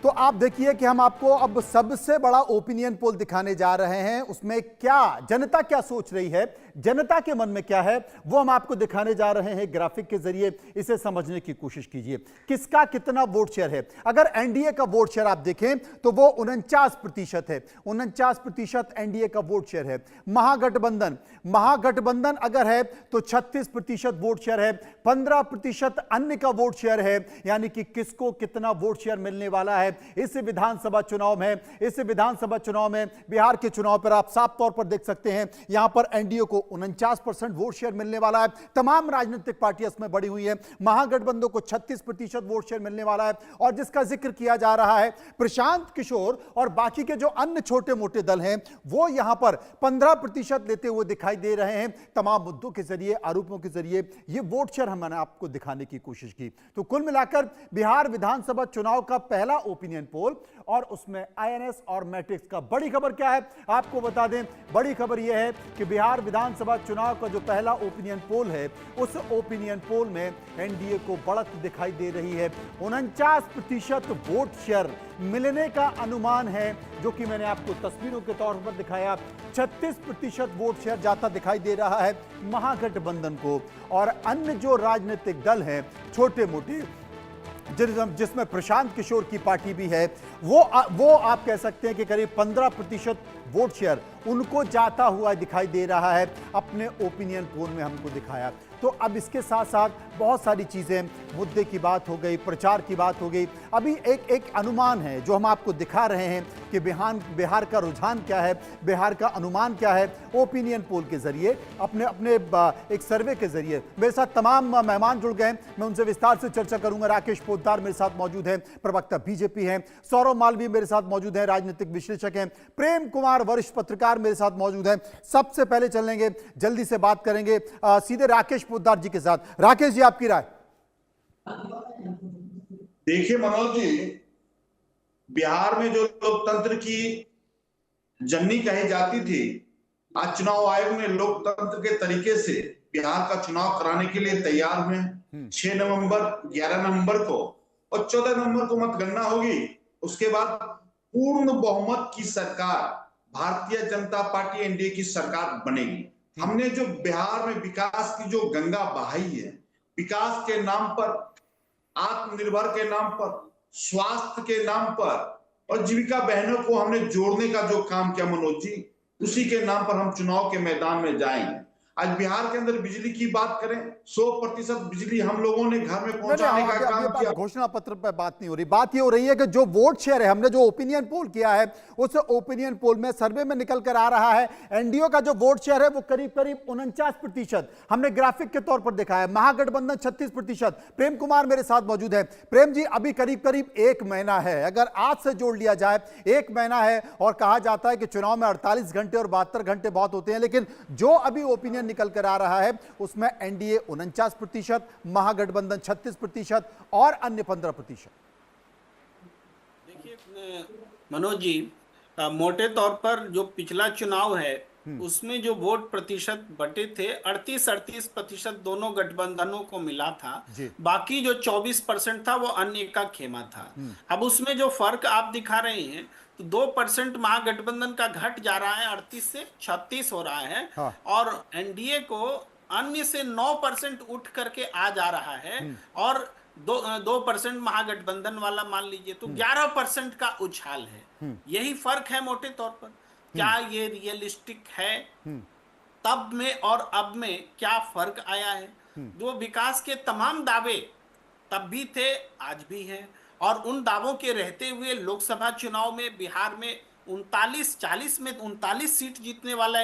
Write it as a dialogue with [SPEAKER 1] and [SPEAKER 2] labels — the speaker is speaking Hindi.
[SPEAKER 1] तो आप देखिए कि हम आपको अब सबसे बड़ा ओपिनियन पोल दिखाने जा रहे हैं। उसमें क्या जनता क्या सोच रही है, जनता के मन में क्या है, वो हम आपको दिखाने जा रहे हैं ग्राफिक के जरिए। इसे समझने की कोशिश कीजिए, किसका कितना वोट शेयर है। अगर एनडीए का वोट शेयर आप देखें तो वो 49% है। 49% एनडीए का वोट शेयर है। महागठबंधन अगर है तो 36% वोट शेयर है। 15% अन्य का वोट शेयर है। यानी कि किसको कितना वोट शेयर मिलने वाला है इस विधानसभा चुनाव में। इस विधानसभा चुनाव में बिहार के चुनाव पर आप साफ तौर पर देख सकते हैं, यहां पर एनडीए को 49% वोट शेयर मिलने वाला है। तमाम राजनीतिक पार्टियां इसमें बढ़ी हुई हैं। महागठबंधन को 36% वोट शेयर मिलने वाला है। और जिसका जिक्र किया जा रहा है, प्रशांत किशोर और बाकी के जो अन्य छोटे मोटे दल हैं वो यहां पर 15% लेते हुए दिखाई दे रहे हैं। तमाम मुद्दों के जरिए, आरोपों के जरिए ये वोट शेयर हमने आपको दिखाने की कोशिश की। तो कुल मिलाकर बिहार विधानसभा चुनाव का पहला ओपिनियन पोल, और उसमें आईएनएस और मैट्रिक्स का। बड़ी खबर क्या है आपको बता दें, बड़ी खबर यह है कि बिहार विधानसभा चुनाव का जो पहला ओपिनियन पोल है, उस ओपिनियन पोल में एनडीए को बढ़त दिखाई दे रही है। 49% वोट शेयर मिलने का अनुमान है, जो कि मैंने आपको तस्वीरों के तौर पर दिखाया। 36% वोट शेयर जाता दिखाई दे रहा है महागठबंधन को। और अन्य जो राजनीतिक दल हैं छोटे मोटे, जिसमें प्रशांत किशोर की पार्टी भी है, वो आप कह सकते हैं कि करीब 15% वोट शेयर उनको जाता हुआ दिखाई दे रहा है। अपने ओपिनियन पोल में हमको दिखाया। तो अब इसके साथ साथ बहुत सारी चीजें, मुद्दे की बात हो गई, प्रचार की बात हो गई। अभी एक अनुमान है जो हम आपको दिखा रहे हैं कि बिहार का रुझान क्या है, बिहार का अनुमान क्या है, ओपिनियन पोल के जरिए, अपने एक सर्वे के जरिए। मेरे साथ तमाम मेहमान जुड़ गए हैं, मैं उनसे विस्तार से चर्चा करूंगा। राकेश पोद्दार मेरे साथ मौजूद हैं, प्रवक्ता बीजेपी हैं। सौरभ मालवीय मेरे साथ मौजूद हैं, राजनीतिक विश्लेषक हैं। प्रेम कुमार वरिष्ठ पत्रकार मेरे साथ मौजूद हैं। सबसे पहले चलेंगे, जल्दी से बात करेंगे सीधे राकेश पोद्दार जी के साथ। राकेश जी, आपकी राय।
[SPEAKER 2] देखिए मनोज जी, बिहार में जो लोकतंत्र की जननी कही जाती थी, आज चुनाव आयोग ने लोकतंत्र के तरीके से बिहार का चुनाव कराने के लिए तैयार हुए। 6 नवंबर, 11 नवंबर को और 14 नवंबर को मतगणना होगी। उसके बाद पूर्ण बहुमत की सरकार, भारतीय जनता पार्टी एनडीए की सरकार बनेगी। हमने जो बिहार में विकास की जो गंगा बहाई है, विकास के नाम पर, आत्मनिर्भर के नाम पर, स्वास्थ्य के नाम पर और जीविका बहनों को हमने जोड़ने का जो काम किया मनोज जी, उसी के नाम पर हम चुनाव के मैदान में जाएंगे। आज बिहार के अंदर बिजली की बात करें, 100% बिजली हम लोगों ने घर में पहुंचाने का काम किया।
[SPEAKER 1] घोषणा पत्र पर बात नहीं हो रही, बात ये हो रही है कि जो वोट शेयर है, हमने जो ओपिनियन पोल किया है, उस ओपिनियन पोल में सर्वे में निकल कर आ रहा है एनडीए का जो वोट शेयर है वो करीब 49% हमने ग्राफिक के तौर पर देखा है। महागठबंधन 36%। प्रेम कुमार मेरे साथ मौजूद है। प्रेम जी, अभी करीब 1 महीना है, अगर आज से जोड़ लिया जाए 1 महीना है, और कहा जाता है कि चुनाव में 48 घंटे और 72 घंटे बहुत होते हैं, लेकिन जो अभी ओपिनियन निकल कर आ रहा है उसमें एनडीए 49%, महागठबंधन 36% और अन्य 15%।
[SPEAKER 3] देखिए मनोज जी, मोटे तौर पर जो पिछला चुनाव है उसमें जो वोट प्रतिशत बटे थे, 38% दोनों गठबंधनों को मिला था। बाकी जो 24% था वो अन्य का खेमा था। अब उसमें जो फर्क आप दिखा रहे हैं, तो 2% महागठबंधन का घट जा रहा है, 38 से 36 हो रहा है। हाँ। और एनडीए को अन्य से 9% उठ करके आ जा रहा है। और 2% महागठबंधन वाला मान लीजिए तो 11% का उछाल है। यही फर्क है मोटे तौर पर। क्या ये रियलिस्टिक है? तब में और अब में क्या फर्क आया है? जो विकास के तमाम दावे तब भी थे, आज भी हैं, और उन दावों के रहते हुए लोकसभा चुनाव में बिहार में 39 40 में 39 सीट जीतने वाला